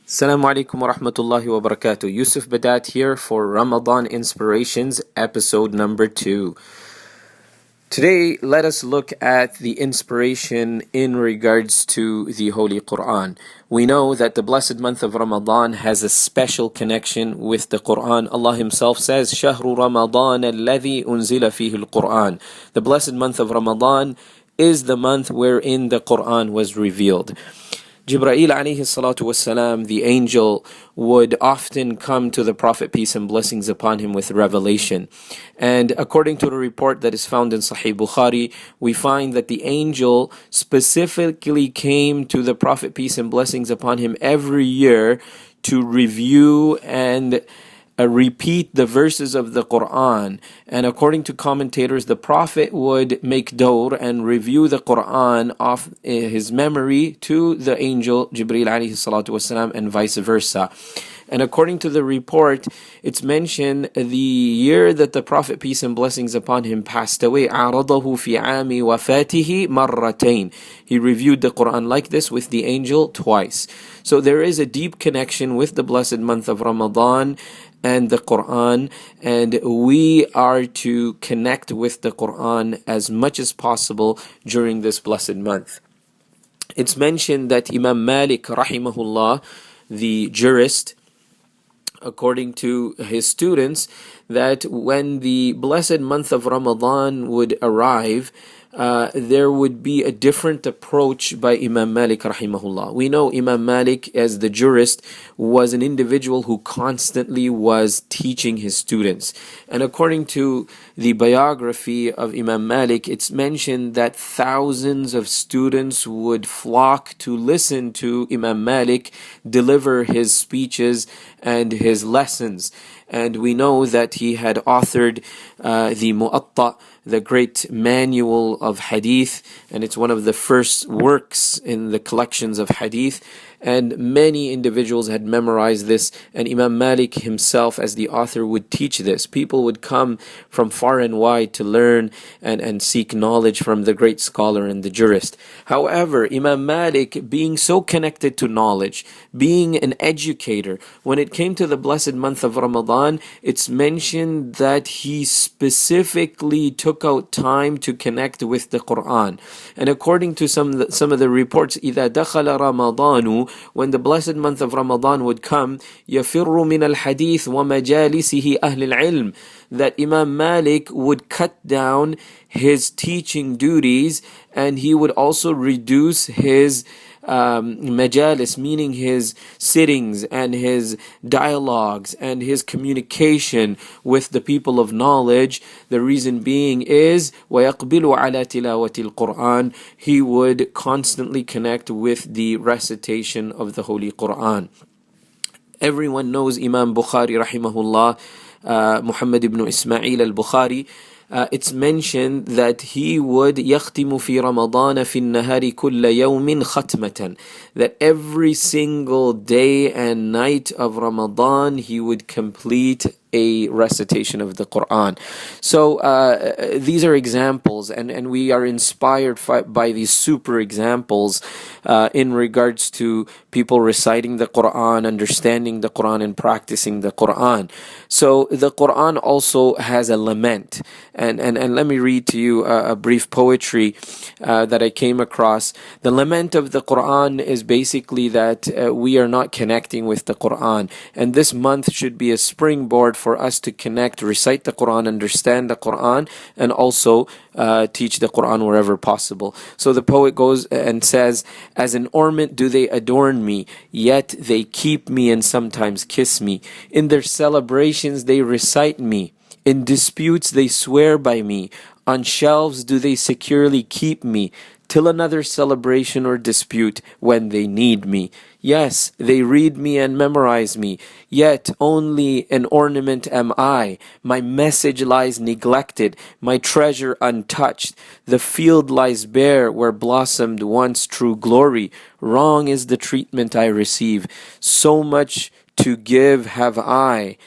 Assalamu alaikum wa rahmatullahi wa barakatuh. Yusuf Badat here for Ramadan Inspirations, episode number 2. Today, let us look at the inspiration in regards to the Holy Quran. We know that the blessed month of Ramadan has a special connection with the Quran. Allah Himself says, شَهْرُ رَمَضَانَ الَّذِي أُنزِلَ فِيهِ الْقُرْآنِ. The blessed month of Ramadan is the month wherein the Quran was revealed. Jibreel alayhi salatu wassalam, the angel, would often come to the Prophet, peace and blessings upon him, with revelation. And according to the report that is found in Sahih Bukhari, we find that the angel specifically came to the Prophet, peace and blessings upon him, every year to review and repeat the verses of the Quran. And according to commentators, the Prophet would make dawr and review the Quran off his memory to the angel Jibreel alayhi salatu wasalam, and vice versa. And according to the report, it's mentioned the year that the Prophet, peace and blessings upon him, passed away, عَرَضَهُ فِي عَامِ وَفَاتِهِ مَرَّتَيْن. He reviewed the Quran like this with the angel twice. So there is a deep connection with the blessed month of Ramadan and the Quran, and we are to connect with the Quran as much as possible during this blessed month. It's mentioned that Imam Malik rahimahullah, the jurist, according to his students, that when the blessed month of Ramadan would arrive, there would be a different approach by Imam Malik rahimahullah. We know Imam Malik, as the jurist, was an individual who constantly was teaching his students. And according to the biography of Imam Malik, it's mentioned that thousands of students would flock to listen to Imam Malik deliver his speeches and his lessons. And we know that he had authored the Mu'atta, the great manual of hadith, and it's one of the first works in the collections of hadith, and many individuals had memorized this, and Imam Malik himself, as the author, would teach this. People would come from far and wide to learn and seek knowledge from the great scholar and the jurist. However, Imam Malik, being so connected to knowledge, being an educator, when it came to the blessed month of Ramadan, it's mentioned that he specifically took out time to connect with the Quran. And according to some of the reports, إِذَا دَخَلَ رَمَضَانُ, when the blessed month of Ramadan would come, يَفِرُّ مِنَ الْحَدِيثِ وَمَجَالِسِهِ أَهْلِ الْعِلْمِ, that Imam Malik would cut down his teaching duties, and he would also reduce his majalis, meaning his sittings and his dialogues and his communication with the people of knowledge. The reason being is وَيَقْبِلُ عَلَى تِلَاوَةِ الْقُرْآنِ, he would constantly connect with the recitation of the Holy Quran. Everyone knows Imam Bukhari rahimahullah, Muhammad ibn Ismail al-Bukhari. It's mentioned that he would يختم في رمضان في النهار كل يوم ختمة, that every single day and night of Ramadan he would complete a recitation of the Quran. So these are examples, and we are inspired by these super examples in regards to people reciting the Quran, understanding the Quran, and practicing the Quran. So the Quran also has a lament, and let me read to you a brief poetry that I came across. The lament of the Quran is basically that we are not connecting with the Quran, and this month should be a springboard for us to connect, recite the Quran, understand the Quran, and also teach the Quran wherever possible. So the poet goes and says, as an ornament do they adorn me, yet they keep me and sometimes kiss me. In their celebrations they recite me, in disputes they swear by me, on shelves do they securely keep me, till another celebration or dispute when they need me. Yes, they read me and memorize me, yet only an ornament am I. My message lies neglected, my treasure untouched. The field lies bare where blossomed once true glory. Wrong is the treatment I receive. So much to give have I,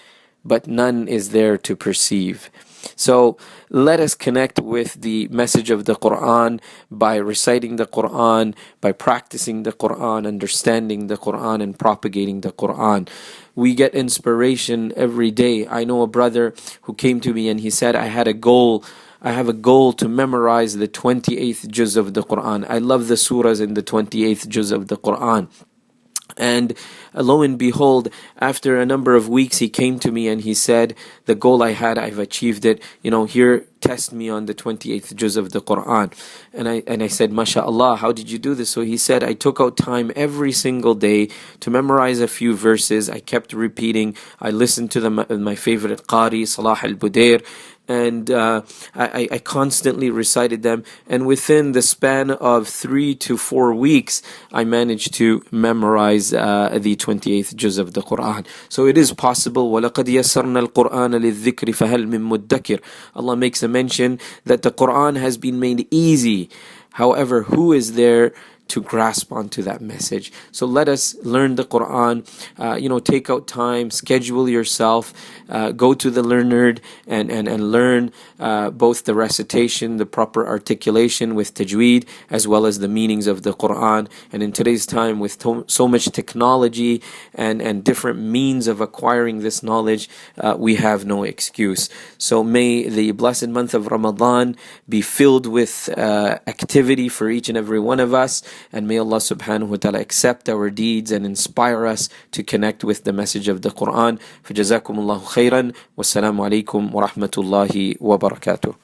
but none is there to perceive. So let us connect with the message of the Quran by reciting the Quran, by practicing the Quran, understanding the Quran, and propagating the Quran. We get inspiration every day. I know a brother who came to me and he said, I have a goal to memorize the 28th juz of the Quran. I love the surahs in the 28th juz of the Quran. And lo and behold, after a number of weeks, he came to me and he said, the goal I had, I've achieved it. Here, test me on the 28th juz of the Quran. And I said, MashaAllah, how did you do this? So he said, I took out time every single day to memorize a few verses. I kept repeating. I listened to my favorite Qari, Salah al-Budair, and I constantly recited them. And within the span of 3 to 4 weeks, I managed to memorize the 28th juz of the Quran. So it is possible. وَلَقَدْ يَسَّرْنَا الْقُرْآنَ لِلذِّكْرِ فَهَلْ مِن مُدَّكِرٍ. Allah makes a mention that the Quran has been made easy. However, who is there to grasp onto that message? So let us learn the Quran. Take out time, schedule yourself, go to the learned and learn both the recitation, the proper articulation with tajweed, as well as the meanings of the Quran. And in today's time, with so much technology and different means of acquiring this knowledge, we have no excuse. So may the blessed month of Ramadan be filled with activity for each and every one of us. And may Allah subhanahu wa ta'ala accept our deeds and inspire us to connect with the message of the Quran. فَجَزَاكُمُ اللَّهُ خَيْرًا وَالسَّلَامُ عَلَيْكُمْ وَرَحْمَةُ اللَّهِ وَبَرَكَاتُهُ.